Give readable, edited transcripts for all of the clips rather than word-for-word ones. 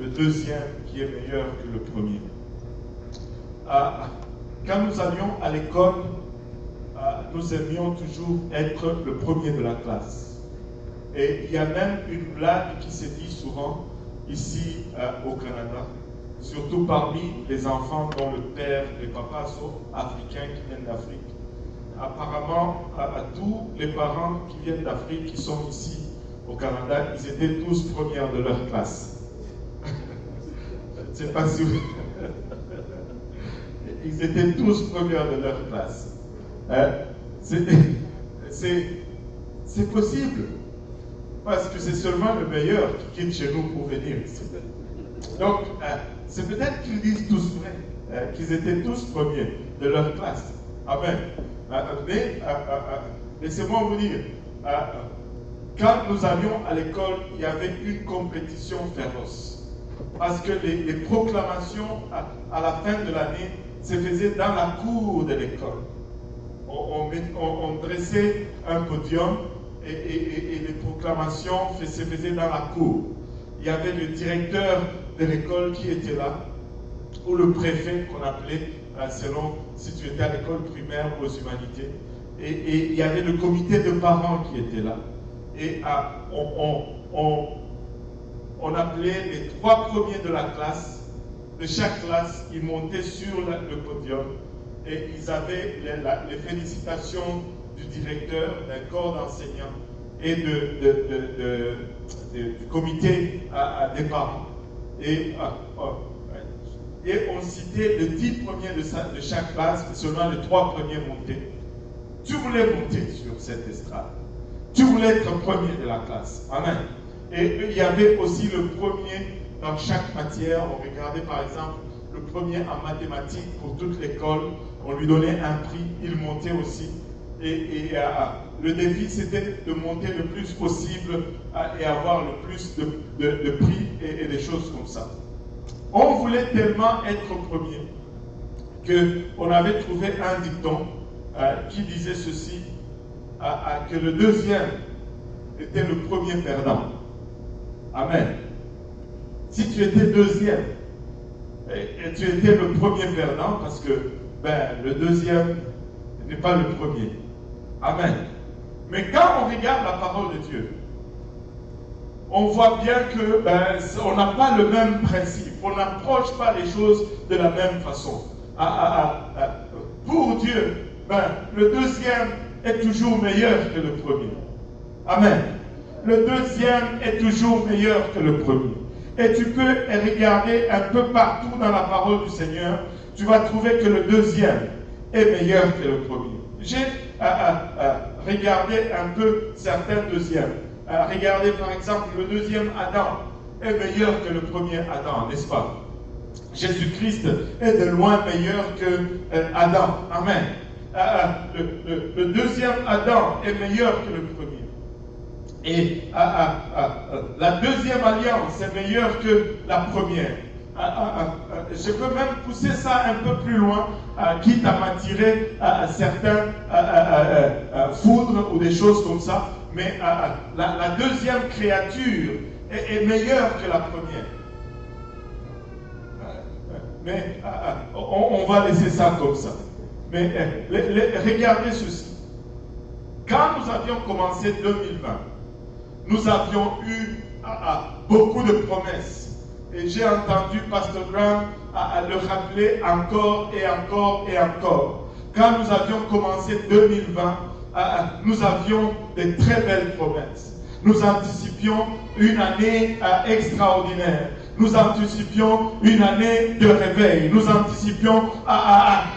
le deuxième qui est meilleur que le premier. Quand nous allions à l'école, nous aimions toujours être le premier de la classe. Et il y a même une blague qui se dit souvent ici au Canada, surtout parmi les enfants dont le père, les papas sont africains qui viennent d'Afrique. Apparemment, tous les parents qui viennent d'Afrique, qui sont ici au Canada, ils étaient tous premiers de leur classe. Je ne sais pas si vous... Ils étaient tous premiers de leur classe. C'est possible, parce que c'est seulement le meilleur qui quitte chez nous pour venir ici. Donc, c'est peut-être qu'ils disent tous vrai, qu'ils étaient tous premiers de leur classe. Amen. Mais laissez-moi vous dire, quand nous allions à l'école, il y avait une compétition féroce. Parce que les proclamations à la fin de l'année se faisaient dans la cour de l'école. On dressait un podium et les proclamations se faisaient dans la cour. Il y avait le directeur de l'école qui était là, ou le préfet qu'on appelait, selon si tu étais à l'école primaire ou aux humanités. Et il y avait le comité de parents qui était là. Et on appelait les 3 premiers de la classe. De chaque classe, ils montaient sur le podium et ils avaient les félicitations du directeur, d'un corps d'enseignants et du comité des parents. Et on citait les 10 premiers de chaque classe, et seulement les 3 premiers montaient. Tu voulais monter sur cette estrade. Tu voulais être premier de la classe. Amen. Et il y avait aussi le premier dans chaque matière. On regardait par exemple le premier en mathématiques pour toute l'école. On lui donnait un prix, il montait aussi. Et le défi, c'était de monter le plus possible et avoir le plus de prix et des choses comme ça. On voulait tellement être premier qu'on avait trouvé un dicton qui disait ceci, que le deuxième était le premier perdant. Amen. Si tu étais deuxième, et tu étais le premier perdant, parce que le deuxième n'est pas le premier. Amen. Mais quand on regarde la parole de Dieu, on voit bien que on n'a pas le même principe, on n'approche pas les choses de la même façon. Pour Dieu, le deuxième est toujours meilleur que le premier. Amen. Le deuxième est toujours meilleur que le premier. Et tu peux regarder un peu partout dans la parole du Seigneur, tu vas trouver que le deuxième est meilleur que le premier. J'ai regardé un peu certains deuxièmes. Regardez par exemple, le deuxième Adam est meilleur que le premier Adam, n'est-ce pas? Jésus-Christ est de loin meilleur que Adam. Amen. Le deuxième Adam est meilleur que le premier. Et la deuxième alliance est meilleure que la première. Je peux même pousser ça un peu plus loin, quitte à m'attirer certains foudres ou des choses comme ça. Mais la deuxième créature est meilleure que la première. Mais on va laisser ça comme ça. Mais regardez ceci. Quand nous avions commencé 2020, nous avions eu beaucoup de promesses. Et j'ai entendu Pasteur Graham le rappeler encore et encore et encore. Quand nous avions commencé 2020, nous avions de très belles promesses. Nous anticipions une année extraordinaire. Nous anticipions une année de réveil. Nous anticipions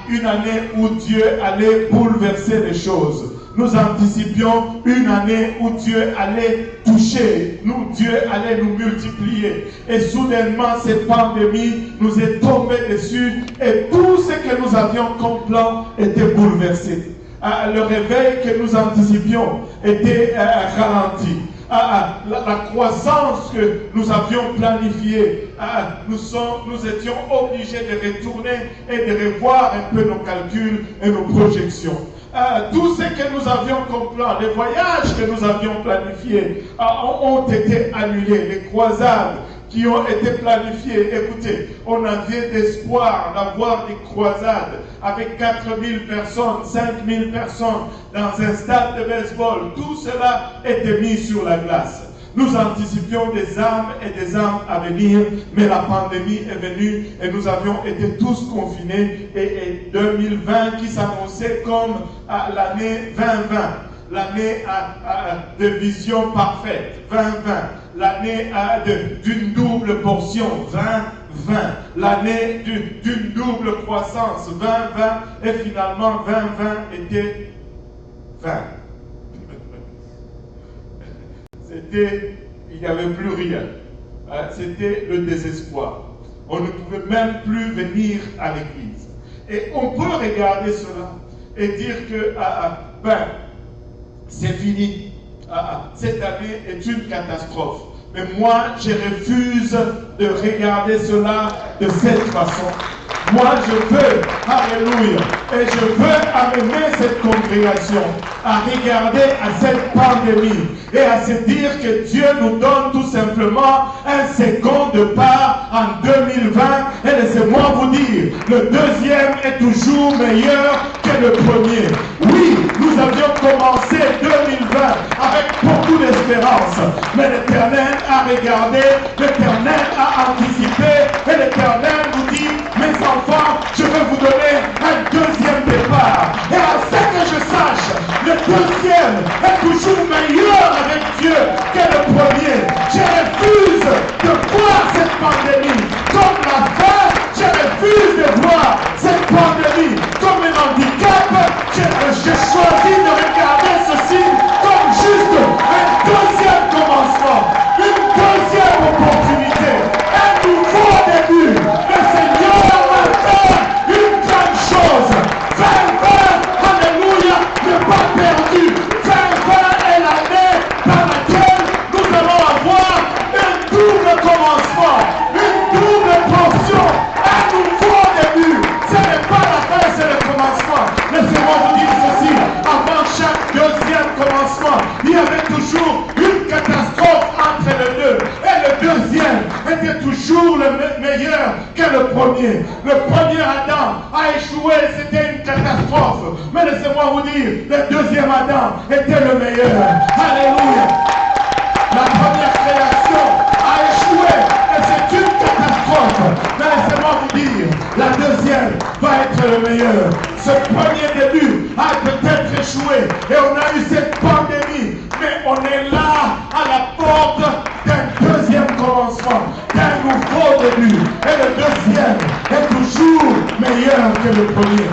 une année où Dieu allait bouleverser les choses. Nous anticipions une année où Dieu allait toucher, Dieu allait nous multiplier. Et soudainement, cette pandémie nous est tombée dessus et tout ce que nous avions comme plan était bouleversé. Le réveil que nous anticipions était ralenti. La croissance que nous avions planifiée, nous étions obligés de retourner et de revoir un peu nos calculs et nos projections. Tout ce que nous avions comme plan, les voyages que nous avions planifiés ont été annulés. Les croisades qui ont été planifiées. Écoutez, on avait l'espoir d'avoir des croisades avec 4000 personnes, 5000 personnes dans un stade de baseball. Tout cela était mis sur la glace. Nous anticipions des armes et des armes à venir, mais la pandémie est venue et nous avions été tous confinés. Et 2020 qui s'annonçait comme l'année 2020, l'année de vision parfaite, 2020, l'année d'une double portion, 2020, l'année d'une double croissance, 2020, et finalement 2020 était 20. Il n'y avait plus rien. C'était le désespoir. On ne pouvait même plus venir à l'église. Et on peut regarder cela et dire que c'est fini. Cette année est une catastrophe. Mais moi, je refuse de regarder cela de cette façon. Moi, je veux, alléluia, et je veux amener cette congrégation à regarder à cette pandémie et à se dire que Dieu nous donne tout simplement un second départ en 2020. Et laissez-moi vous dire, le deuxième est toujours meilleur que le premier. Oui, nous avions commencé 2020 avec beaucoup d'espérance, mais l'Éternel a regardé, l'Éternel a anticipé, et l'Éternel nous dit, mes enfants, je vais vous donner un deuxième départ. Et à ce que je sache, le deuxième est toujours meilleur avec Dieu que le premier. Je refuse de voir cette pandémie comme la fin. Je refuse de voir cette pandémie comme un handicap. J'ai choisi de regarder ceci comme juste un deuxième commencement, une deuxième opportunité, un nouveau début. Le Seigneur va faire une grande chose. 2020, alléluia, n'est pas perdu. 2020 est l'année dans laquelle nous allons avoir un double commencement, une double portion, un nouveau début. Ce n'est pas la fin, c'est le commencement. Laissez-moi vous dire ceci, avant chaque deuxième commencement, il y avait toujours une catastrophe entre les deux. Et le deuxième était toujours le meilleur que le premier. Le premier Adam a échoué, c'était une catastrophe. Mais laissez-moi vous dire, le deuxième Adam était le meilleur. Alléluia. La première création a échoué et c'est une catastrophe. Mais laissez-moi vous dire, la deuxième va être le meilleur. Ce premier début a peut-être échoué et on a eu cette pandémie, mais on est là à la porte d'un deuxième commencement, d'un nouveau début. Et le deuxième est toujours meilleur que le premier.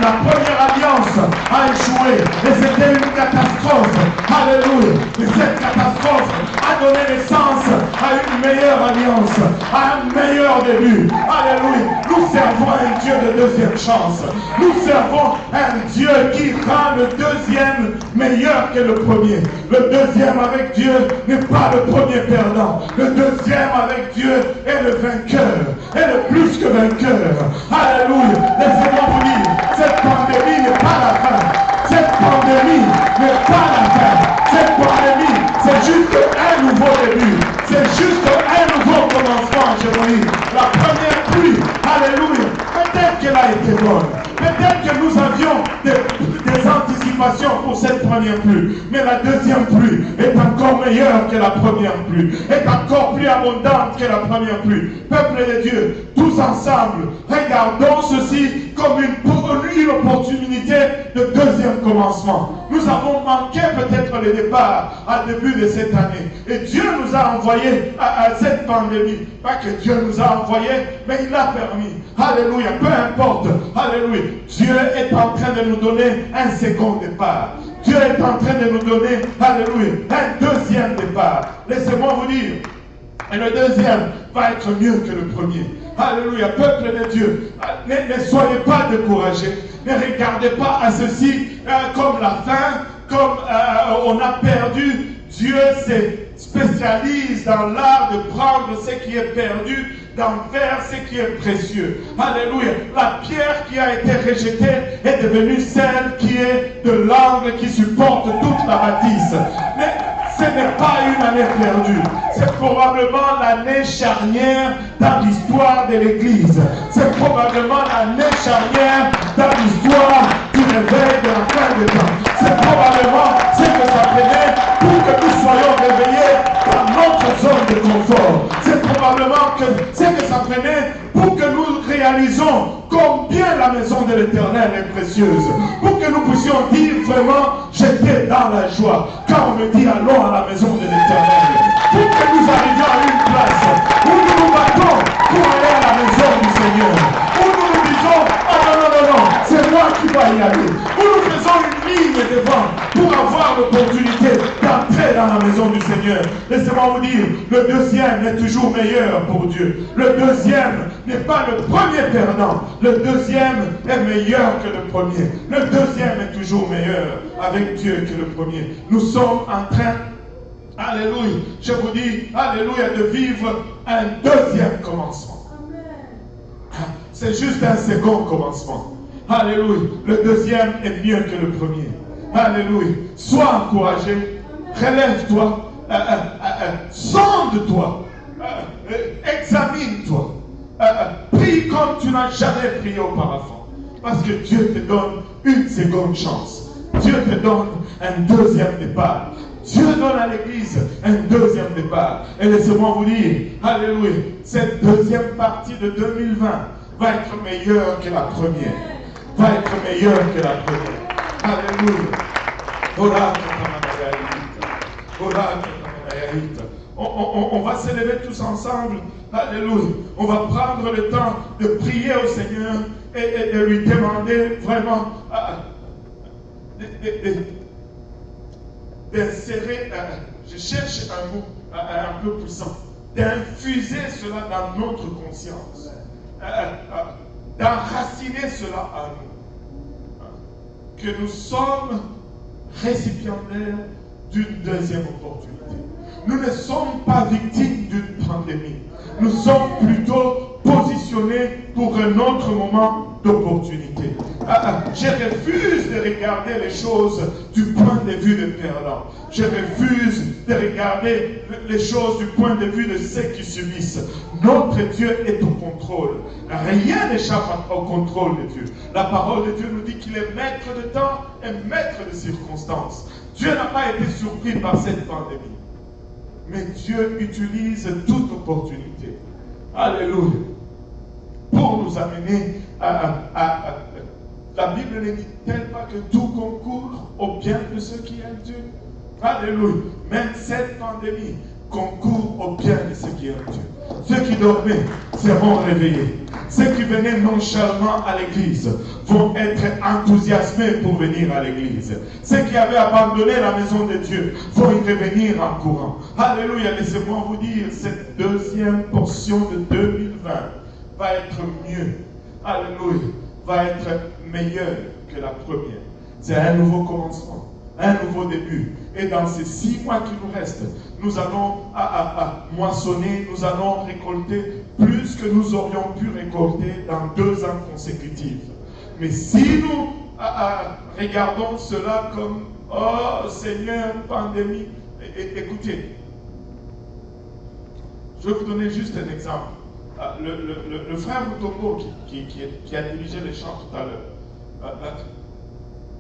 La première alliance a échoué et c'était une catastrophe. Alléluia. Et cette catastrophe a donné naissance à une meilleure alliance, à un meilleur début. Alléluia. Nous servons un Dieu de deuxième chance. Nous servons un Dieu qui rend le deuxième meilleur que le premier. Le deuxième avec Dieu n'est pas le premier perdant. Le deuxième avec Dieu est le vainqueur. Et le plus que vainqueur. Alléluia. Laissez-moi vous dire, cette pandémie n'est pas la fin. Cette pandémie n'est pas la fin. Cette pandémie, c'est juste un nouveau début. C'est juste un nouveau commencement, je vous dis. La première pluie, alléluia, peut-être qu'elle a été bonne. Peut-être que nous avions des anticipations pour cette première pluie. Mais la deuxième pluie est encore meilleure que la première pluie. Est encore plus abondante que la première pluie. Peuple de Dieu, tous ensemble, regardons ceci comme une opportunité de deuxième commencement. Nous avons manqué peut-être le départ à début de cette année. Et Dieu nous a envoyé à cette pandémie. Pas que Dieu nous a envoyé, mais il l'a permis. Alléluia. Peu importe. Alléluia. Dieu est en train de nous donner un second départ. Dieu est en train de nous donner, alléluia, un deuxième départ. Laissez-moi vous dire, et le deuxième va être mieux que le premier. Alléluia, peuple de Dieu, ne soyez pas découragés. Ne regardez pas à ceci comme la fin, comme on a perdu. Dieu se spécialise dans l'art de prendre ce qui est perdu, d'en faire ce qui est précieux. Alléluia. La pierre qui a été rejetée est devenue celle qui est de l'angle qui supporte toute la bâtisse. Mais Ce n'est pas une année perdue. C'est probablement l'année charnière dans l'histoire de l'Église. C'est probablement l'année charnière dans l'histoire du réveil de la fin des temps. C'est probablement ce que ça prenait pour que nous soyons réveillés dans notre zone de confort. C'est probablement ce que ça prenait pour que nous réalisons combien la maison de l'Éternel est précieuse. Pour que nous puissions dire vraiment, j'étais dans la joie quand on me dit allons à la maison de l'Éternel. Pour que nous arrivions à une place où nous nous battons pour aller à la maison du Seigneur. Où nous nous disons, oh non, c'est moi qui vais y aller. Où nous faisons une ligne devant pour avoir l'opportunité d'entrer dans la maison du Seigneur. Laissez-moi vous dire, le deuxième est toujours meilleur pour Dieu. Le deuxième n'est pas le premier perdant. Le deuxième est meilleur que le premier. Le deuxième est toujours meilleur avec Dieu que le premier. Nous sommes en train, alléluia, je vous dis, alléluia, de vivre un deuxième commencement. C'est juste un second commencement. Alléluia. Le deuxième est mieux que le premier. Alléluia. Sois encouragé. Relève-toi. Sonde-toi. Examine-toi. Prie comme tu n'as jamais prié auparavant. Parce que Dieu te donne une seconde chance. Dieu te donne un deuxième départ. Dieu donne à l'Église un deuxième départ. Et laissez-moi vous dire, alléluia, cette deuxième partie de 2020 va être meilleure que la première. Va être meilleure que la première. Alléluia. On va se lever tous ensemble. Alléluia. On va prendre le temps de prier au Seigneur et de lui demander vraiment d'insérer, je cherche un mot un peu puissant, d'infuser cela dans notre conscience, d'enraciner cela à nous, que nous sommes récipiendaires d'une deuxième opportunité. Nous ne sommes pas victimes d'une pandémie. Nous sommes plutôt positionnés pour un autre moment d'opportunité. Je refuse de regarder les choses du point de vue des perdants. Je refuse de regarder les choses du point de vue de ceux qui subissent. Notre Dieu est au contrôle. Rien n'échappe au contrôle de Dieu. La parole de Dieu nous dit qu'il est maître de temps et maître de circonstances. Dieu n'a pas été surpris par cette pandémie. Mais Dieu utilise toute opportunité. Alléluia. Pour nous amener la Bible ne dit-elle pas que tout concourt au bien de ceux qui aiment Dieu? Alléluia. Même cette pandémie concourt au bien de ceux qui aiment Dieu. Ceux qui dormaient seront réveillés. Ceux qui venaient nonchalamment à l'église vont être enthousiasmés pour venir à l'église. Ceux qui avaient abandonné la maison de Dieu vont y revenir en courant. Alléluia. Laissez-moi vous dire, cette deuxième portion de 2020 va être mieux. Alléluia. Va être meilleure que la première. C'est un nouveau commencement, un nouveau début. Et dans ces 6 mois qui nous restent, nous allons moissonner, nous allons récolter plus que nous aurions pu récolter dans 2 ans consécutifs. Mais si nous regardons cela comme « Oh Seigneur, pandémie », écoutez, je vais vous donner juste un exemple. Le frère Mutombo qui a dirigé les chants tout à l'heure,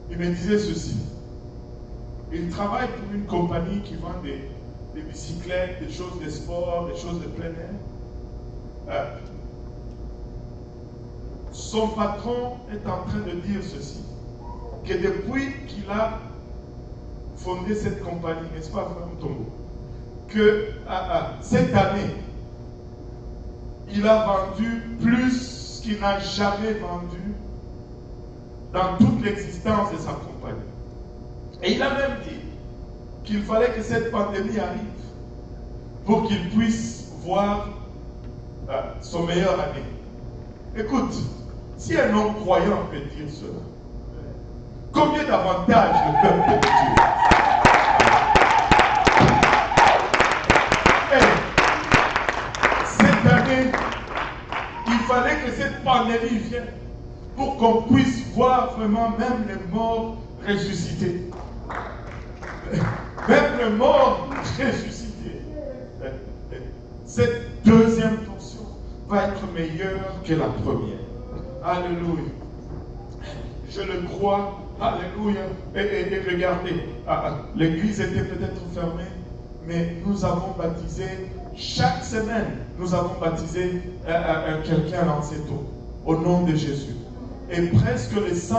il me disait ceci. Il travaille pour une compagnie qui vend des bicyclettes, des choses de sport, des choses de plein air. Son patron est en train de dire ceci, que depuis qu'il a fondé cette compagnie, n'est-ce pas, frère Mutombo, que cette année, il a vendu plus qu'il n'a jamais vendu dans toute l'existence de sa compagnie. Et il a même dit qu'il fallait que cette pandémie arrive pour qu'il puisse voir son meilleur année. Écoute, si un homme croyant peut dire cela, combien d'avantages le peuple de Dieu? Cette année, il fallait que cette pandémie vienne pour qu'on puisse voir vraiment même les morts ressusciter. même le mort ressuscité. Cette deuxième portion va être meilleure que la première. Alléluia. Je le crois. Alléluia. Et regardez, l'église était peut-être fermée, mais nous avons baptisé, chaque semaine, nous avons baptisé quelqu'un dans cette eau, au nom de Jésus. Et presque les 100%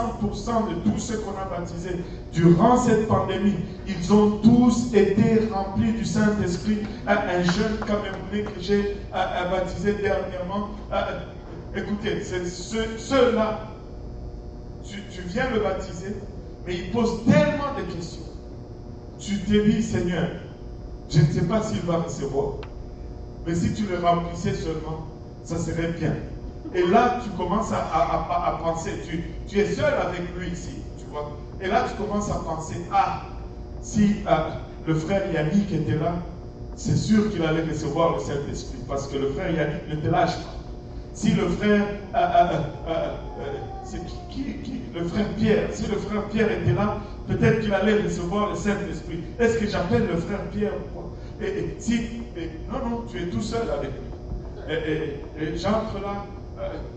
de tous ceux qu'on a baptisés durant cette pandémie, ils ont tous été remplis du Saint-Esprit. Un jeune Camerounais que j'ai baptisé dernièrement, écoutez, c'est ceux-là, tu viens le baptiser, mais il pose tellement de questions. Tu te dis, Seigneur, je ne sais pas s'il va recevoir, mais si tu le remplissais seulement, ça serait bien. Et là, tu commences à penser, tu es seul avec lui ici, tu vois. Et là, tu commences à penser, si le frère Yannick était là, c'est sûr qu'il allait recevoir le Saint-Esprit, parce que le frère Yannick ne te lâche pas. Si le frère, le frère Pierre, si le frère Pierre était là, peut-être qu'il allait recevoir le Saint-Esprit. Est-ce que j'appelle le frère Pierre ou quoi? Non, tu es tout seul avec lui. Et j'entre là,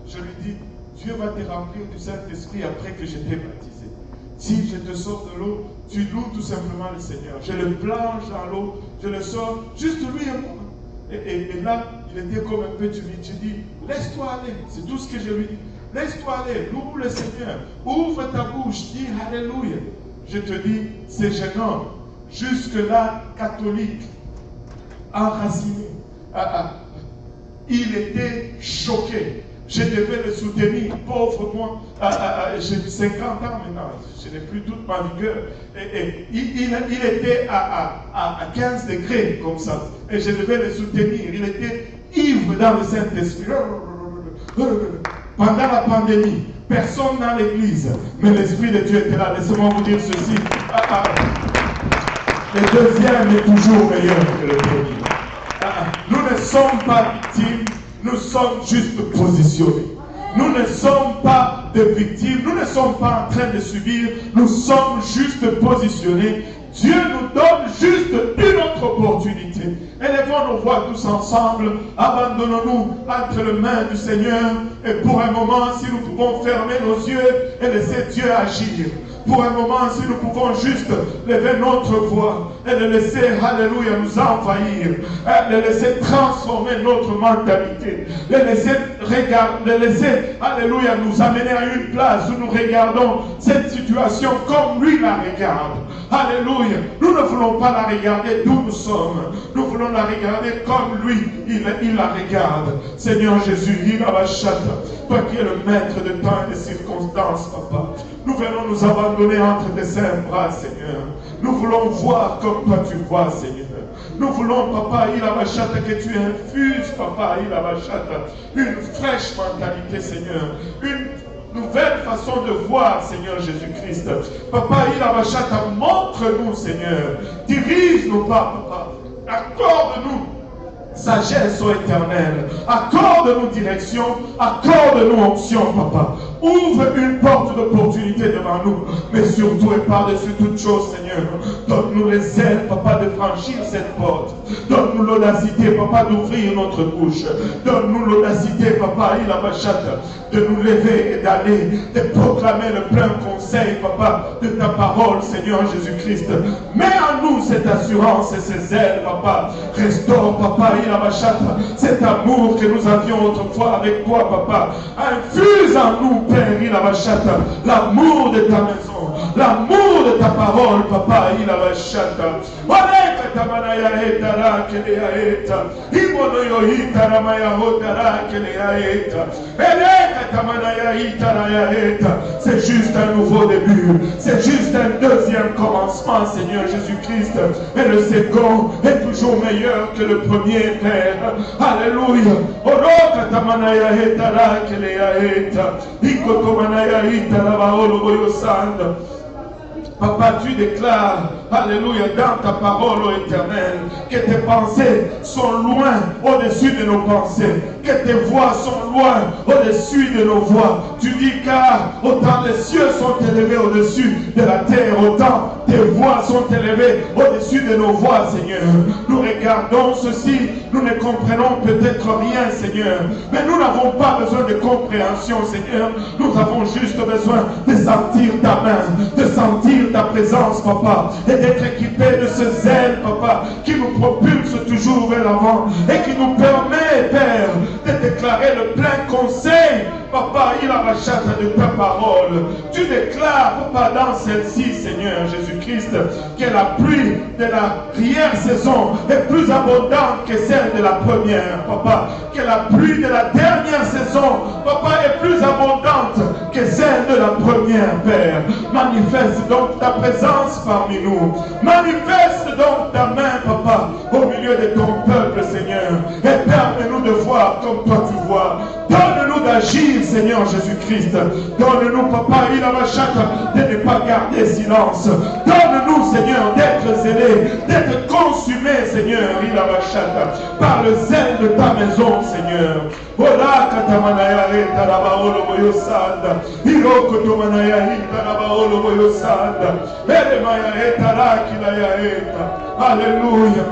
je lui dis, Dieu va te remplir du Saint-Esprit après que je t'ai baptisé. Si je te sors de l'eau, tu loues tout simplement le Seigneur. Je le plonge dans l'eau, je le sors, juste lui et moi. Et là, il était comme un peu timide. Je dis, laisse-toi aller. C'est tout ce que je lui dis. Laisse-toi aller, loue le Seigneur. Ouvre ta bouche, dis Alléluia. Je te dis, c'est gênant. Jusque-là, catholique, enraciné. Il était choqué. Je devais le soutenir, pauvre moi. J'ai 50 ans maintenant, je n'ai plus toute ma vigueur. Il était à 15 degrés comme ça. Et je devais le soutenir. Il était ivre dans le Saint-Esprit. Pendant la pandémie, personne dans l'église, mais l'Esprit de Dieu était là. Laissez-moi vous dire ceci. Le deuxième est toujours meilleur que le premier. Nous ne sommes pas victimes. Nous sommes juste positionnés. Nous ne sommes pas des victimes. Nous ne sommes pas en train de subir. Nous sommes juste positionnés. Dieu nous donne juste une autre opportunité. Élevons nos voix tous ensemble. Abandonnons-nous entre les mains du Seigneur. Et pour un moment, si nous pouvons fermer nos yeux et laisser Dieu agir. Pour un moment, si nous pouvons juste lever notre voix et le laisser, alléluia, nous envahir, le laisser transformer notre mentalité, le laisser regarder, le laisser, alléluia, nous amener à une place où nous regardons cette situation comme lui la regarde. Alléluia. Nous ne voulons pas la regarder d'où nous sommes. Nous voulons la regarder comme lui, il la regarde. Seigneur Jésus, il a la chatte. Toi qui es le maître de temps et de circonstances, papa. Nous venons nous abandonner entre tes saints bras, Seigneur. Nous voulons voir comme toi tu vois, Seigneur. Nous voulons, papa, il a la chatte, que tu infuses, papa, il a la chatte, une fraîche mentalité, Seigneur. Une nouvelle façon de voir, Seigneur Jésus-Christ. Papa, il a la chatte, montre-nous, Seigneur. Dirige-nous pas, papa. Accorde-nous sagesse, ô Éternel. Accorde-nous direction, accorde-nous onction, papa. Ouvre une porte d'opportunité devant nous, mais surtout et par-dessus toute chose, Seigneur. Donne-nous les ailes, papa, de franchir cette porte. Donne-nous l'audacité, papa, d'ouvrir notre bouche. Donne-nous l'audacité, papa, il a de nous lever et d'aller, de proclamer le plein conseil, papa, de ta parole, Seigneur Jésus-Christ. Mets en nous cette assurance et ces ailes, papa. Restaure, papa, il a cet amour que nous avions autrefois avec toi, papa. Infuse en nous, Père, il a l'amour de ta maison, l'amour de ta parole, papa, il a c'est juste un nouveau début, c'est juste un deuxième commencement, Seigneur Jésus-Christ. Et le second est toujours meilleur que le premier, Père. Alléluia. Papa, tu déclares, alléluia, dans ta parole, ô Éternel, que tes pensées sont loin au-dessus de nos pensées, que tes voix sont loin au-dessus de nos voix. Tu dis car autant les cieux sont élevés au-dessus de la terre, autant tes tes voix sont élevées au-dessus de nos voix, Seigneur. Nous regardons ceci, nous ne comprenons peut-être rien, Seigneur, mais nous n'avons pas besoin de compréhension, Seigneur. Nous avons juste besoin de sentir ta main, de sentir ta présence, Papa, et d'être équipés de ce zèle, Papa, qui nous propulse toujours vers l'avant et qui nous permet, Père, de déclarer le plein conseil, Papa, il a rachat de ta parole. Tu déclares, Papa, dans celle-ci, Seigneur Jésus-Christ, que la pluie de la prière saison est plus abondante que celle de la première, Papa. Que la pluie de la dernière saison, Papa, est plus abondante que celle de la première, Père. Manifeste donc ta présence parmi nous. Manifeste donc ta main, Papa, au milieu de ton peuple, Seigneur. Et permets-nous de voir comme toi tu vois. Donne-nous d'agir, Seigneur Jésus-Christ. Donne-nous, Papa, il a de ne pas garder silence. Donne-nous, Seigneur, d'être zélé, d'être consumé, Seigneur, il a par le zèle de ta maison, Seigneur. Voilà katamanaya eta rabaolo boyosanda. Iroko tomanaya eta rabaolo boyosanda. Elemaya eta rakilaya eta. Alléluia.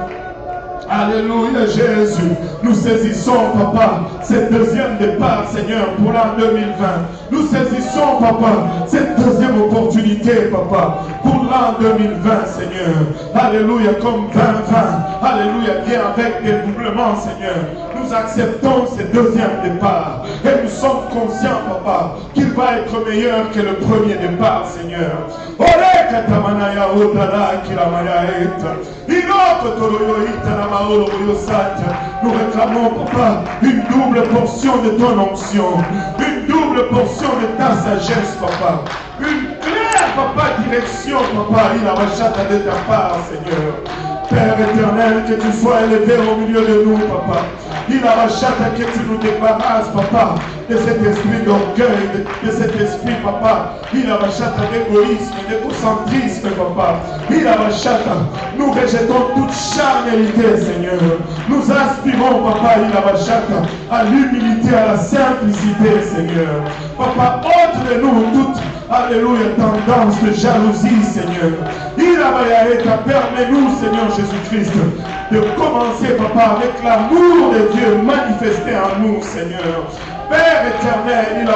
Alléluia, Jésus. Nous saisissons, Papa, cette deuxième départ, Seigneur, pour l'an 2020. Nous saisissons, Papa, cette deuxième opportunité, Papa, pour l'an 2020, Seigneur. Alléluia, comme 2020. Alléluia, bien avec dédoublement, Seigneur. Nous acceptons ce deuxième départ. Et nous sommes conscients, Papa, qu'il va être meilleur que le premier départ, Seigneur. Nous réclamons, Papa, une double portion de ton onction, une double portion de ta sagesse, Papa, une claire, Papa, direction, Papa, il a rachat de ta part, Seigneur. Père éternel, que tu sois élevé au milieu de nous, Papa. Il a rachat que tu nous débarrasses, Papa, de cet esprit d'orgueil, de cet esprit, Papa. Il a rachat d'égoïsme, d'égocentrisme, Papa. Il a rachat. Nous rejetons toute charnalité, Seigneur. Nous aspirons, Papa, il a rachat à l'humilité, à la simplicité, Seigneur. Papa, ôte de nous toute, alléluia, tendance de jalousie, Seigneur. Il a rachat, permets-nous, Seigneur Jésus-Christ, de commencer, Papa, avec l'amour de Dieu manifesté en nous, Seigneur. Père éternel, il a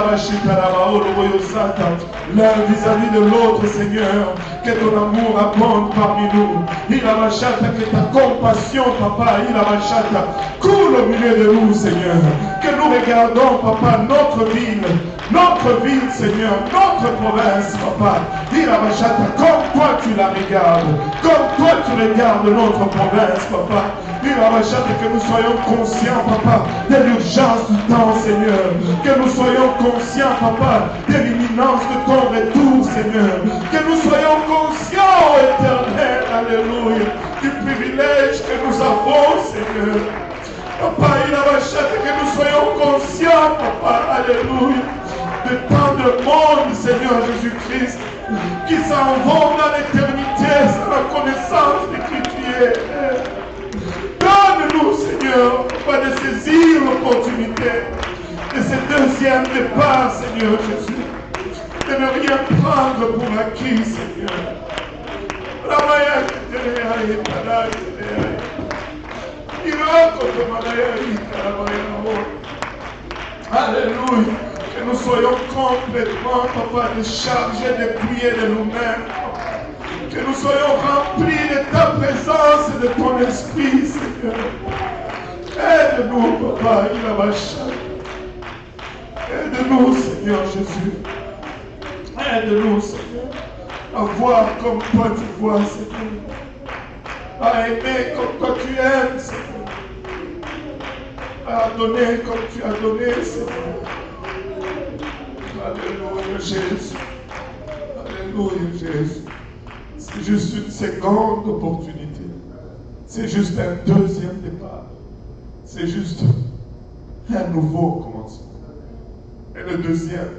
l'un vis-à-vis de l'autre, Seigneur, que ton amour abonde parmi nous. Il a que ta compassion, Papa, il a coule au milieu de nous, Seigneur. Que nous regardons, Papa, notre ville, Seigneur, notre province, Papa. Il a comme toi tu la regardes, comme toi tu regardes notre province, Papa. Il a que nous soyons conscients, Papa, de l'urgence du temps, Seigneur. Que nous soyons conscients, Papa, de l'imminence de ton retour, Seigneur. Que nous soyons conscients, oh éternel, alléluia, du privilège que nous avons, Seigneur. Papa, il a que nous soyons conscients, Papa, alléluia, de tant de monde, Seigneur Jésus-Christ, qui s'en vont dans l'éternité sans la connaissance de qui tu es. Donne-nous, Seigneur, Papa, de saisir l'opportunité de ce deuxième départ, Seigneur Jésus, de ne rien prendre pour acquis, Seigneur. Alléluia. Que nous soyons complètement, Papa, déchargés, dépouillés de nous-mêmes. Que nous soyons remplis de ta présence et de ton esprit, Seigneur. Aide-nous, Papa, il a marché. Aide-nous, Seigneur Jésus. Aide-nous, Seigneur, à voir comme toi tu vois, Seigneur. À aimer comme toi tu aimes, Seigneur. À donner comme tu as donné, Seigneur. Alléluia, Jésus. Alléluia, Jésus. C'est juste une seconde opportunité. C'est juste un deuxième départ. C'est juste un nouveau commencement. Et le deuxième,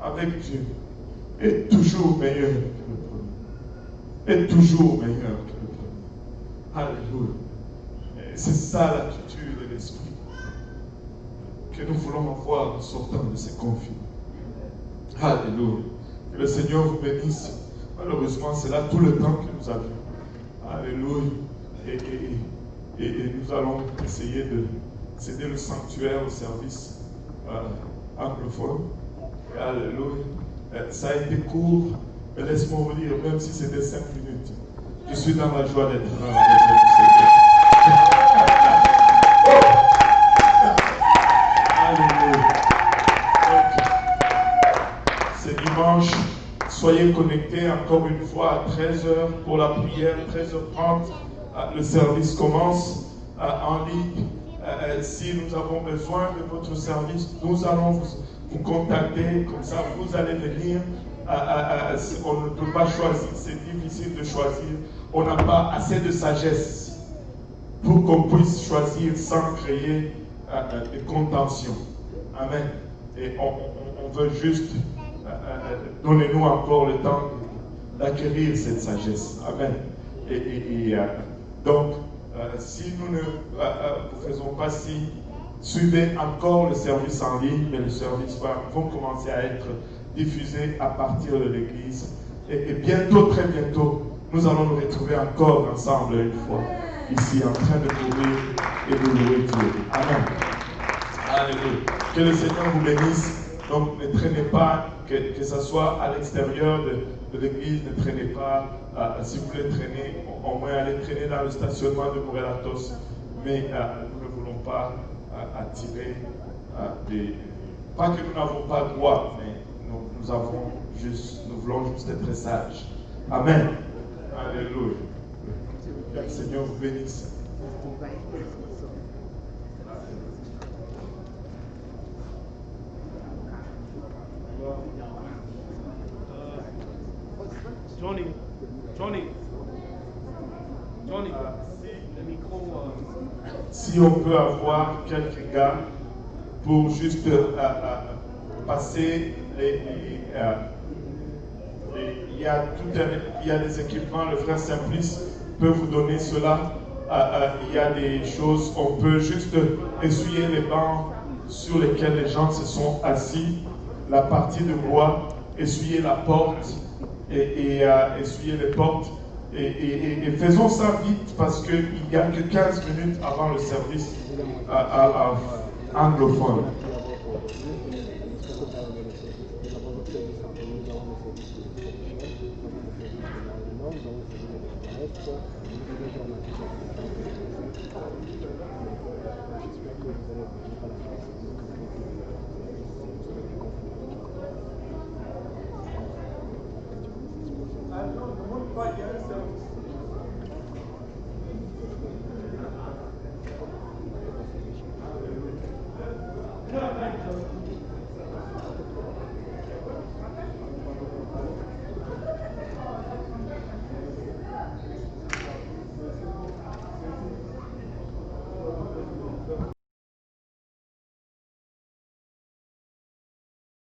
avec Dieu, est toujours meilleur que le premier. Est toujours meilleur que le premier. Alléluia. Et c'est ça l'attitude de l'esprit que nous voulons avoir en sortant de ces confinements. Alléluia. Que le Seigneur vous bénisse Malheureusement, c'est là tout le temps que nous avions. Alléluia. Et nous allons essayer de céder le sanctuaire au service anglophone. Alléluia. Ça a été court, mais laisse-moi vous dire, même si c'était 5 minutes, je suis dans la joie d'être dans la maison du Seigneur. Alléluia. C'est dimanche. Soyez connectés encore une fois à 13h pour la prière, 13h30. Le service commence en ligne. Si nous avons besoin de votre service, nous allons vous contacter. Comme ça, vous allez venir. On ne peut pas choisir, c'est difficile de choisir. On n'a pas assez de sagesse pour qu'on puisse choisir sans créer de contention. Amen. Et on veut juste donnez-nous encore le temps d'acquérir cette sagesse. Amen. Donc, si nous ne faisons pas si, suivez encore le service en ligne, mais le service va commencer à être diffusé à partir de l'église. Et bientôt, très bientôt, nous allons nous retrouver encore ensemble une fois, ici, en train de courir et de louer Dieu. Amen. Alléluia. Que le Seigneur vous bénisse. Donc, ne traînez pas, que ce soit à l'extérieur de l'église, ne traînez pas. Si vous voulez traîner, au moins allez traîner dans le stationnement de Morelatos. Mais nous ne voulons pas attirer des. Pas que nous n'avons pas droit, mais nous voulons juste être sages. Amen. Alléluia. Que le Seigneur vous bénisse. Johnny, le micro. Si on peut avoir quelques gars pour juste passer il y a des équipements, le frère Simplice peut vous donner cela. Il y a des choses, on peut juste essuyer les bancs sur lesquels les gens se sont assis, la partie de bois, essuyer la porte et essuyer les portes. Et faisons ça vite parce qu'il n'y a que 15 minutes avant le service anglophone.